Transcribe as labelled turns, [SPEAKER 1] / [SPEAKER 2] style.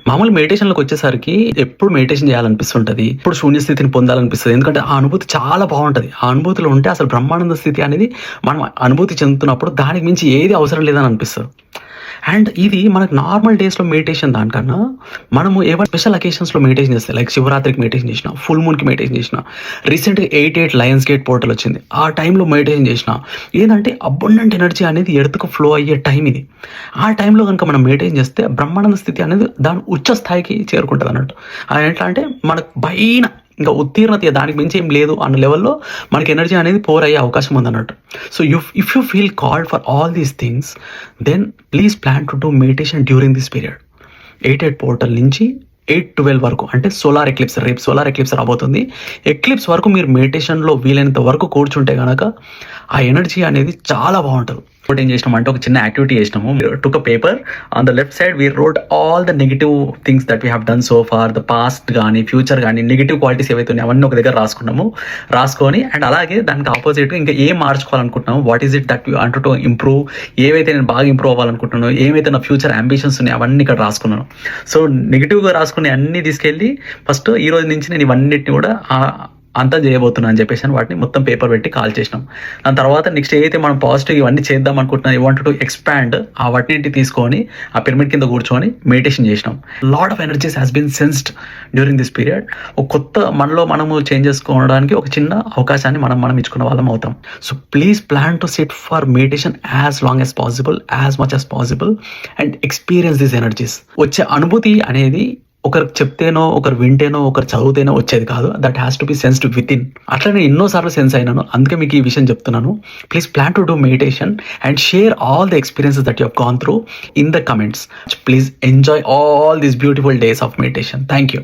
[SPEAKER 1] మామూలు మెడిటేషన్‌లోకి వచ్చేసరికి ఎప్పుడు మెడిటేషన్ చేయాలనిపిస్తుంటది. ఎప్పుడు శూన్య స్థితిని పొందాలనిపిస్తది. ఎందుకంటే ఆ అనుభూతి చాలా బావుంటది. ఆ అనుభూతిలో ఉంటే అసలు బ్రహ్మానంద స్థితి అనేది మనం అనుభూతి చెందుతున్నప్పుడు దానికి మించి ఏది అవసరం లేదని అనిపిస్తది. అండ్ ఇది మనకు నార్మల్ డేస్‌లో మెడిటేషన్ దానికన్నా మనము ఏవైనా స్పెషల్ అకేషన్స్‌లో మెడిటేషన్ చేస్తే లైక్ శివరాత్రికి మెడిటేషన్ చేసినా, ఫుల్ మూన్‌కి మెడిటేషన్ చేసినా, రీసెంట్‌గా 88 లయన్స్ గేట్ పోర్టల్ వచ్చింది. ఆ టైంలో మెడిటేషన్ చేసినా ఏందంటే అబండెంట్ ఎనర్జీ అనేది ఎర్త్‌కు ఫ్లో అయ్యే టైం ఇది. ఆ టైంలో గనుక మనం మెడిటేషన్ చేస్తే బ్రహ్మానంద స్థితి అనేది దాని ఉచ్చ స్థాయికి చేరుకుంటదన్నట్టు. ఎట్లా అంటే మనకు పైన ఇంకా ఉత్తీర్ణత దానికి మించి ఏం లేదు అన్న లెవెల్‌లో మనకి ఎనర్జీ అనేది పోర్ అయ్యే అవకాశం ఉందన్నట్టు. So if you feel called for all these things then please plan to do meditation during this period. 88 portal నుంచి 8-12 వరకు అంటే సోలార్ ఎక్లిప్స్, రేపు సోలార్ ఎక్లిప్స్ రాబోతుంది. ఎక్లిప్స్ వరకు మీరు మెడిటేషన్‌లో వీలైనంత వరకు కూర్చుంటే గనక ఆ ఎనర్జీ అనేది చాలా బావుంటది. ఇంకోటి ఏం చేసినామంటే ఒక చిన్న యాక్టివిటీ చేసినాము. Took a paper on the left side we wrote all the negative things that we have done so far the past గానీ, ఫ్యూచర్ గానీ, నెగెటివ్ క్వాలిటీస్ ఏవైతే ఉన్నాయో అవన్నీ ఒక దగ్గర రాసుకున్నాము. రాసుకొని అండ్ అలాగే దానికి ఆపోజిట్‌గా ఇంకా ఏం మార్చుకోవాలనుకుంటున్నాము, what is it that you want to improve, ఏవైతే నేను బాగా ఇంప్రూవ్ అవ్వాలనుకుంటున్నానో, ఏవైతే నా ఫ్యూచర్ అంబిషన్స్ ఉన్నాయో అవన్నీ ఇక్కడ రాసుకున్నాను. సో నెగెటివ్‌గా రాసుకునే అన్నీ తీసుకెళ్ళి ఫస్ట్ ఈ రోజు నుంచి నేను ఇవన్నిటిని కూడా అంతం చేయబోతున్నా అని చెప్పేసి వాటిని మొత్తం పేపర్ పెట్టి కాల్ చేసినాం. దాని తర్వాత నెక్స్ట్ ఏదైతే మనం పాజిటివ్ ఇవన్నీ చేద్దాం అనుకుంటున్నాం, యూ వాంట్ టు ఎక్స్పాండ్ ఆ వాటిని తీసుకొని ఆ పిరమిడ్ కింద కూర్చొని మెడిటేషన్ చేసినాం. Lot of energies has been sensed during this period. ఒక కొత్త మనలో మనము చేంజ్ చేసుకోవడానికి ఒక చిన్న అవకాశాన్ని మనం ఇచ్చుకున్న వాళ్ళం అవుతాం. So please plan to SIT for meditation as long as possible, as much as possible and experience these energies. వచ్చే అనుభూతి అనేది ఒకరికి చెప్తేనో, ఒకరు వింటేనో, ఒకరు చదివితేనో వచ్చేది కాదు. That has to be sensed with in. అట్లా నేను ఎన్నోసార్లు సెన్స్ అయినాను. అందుకే మీకు ఈ విషయం చెప్తున్నాను. Please plan to do meditation and share all the experiences that you have gone through in the comments. Please enjoy all these beautiful days of meditation. Thank you.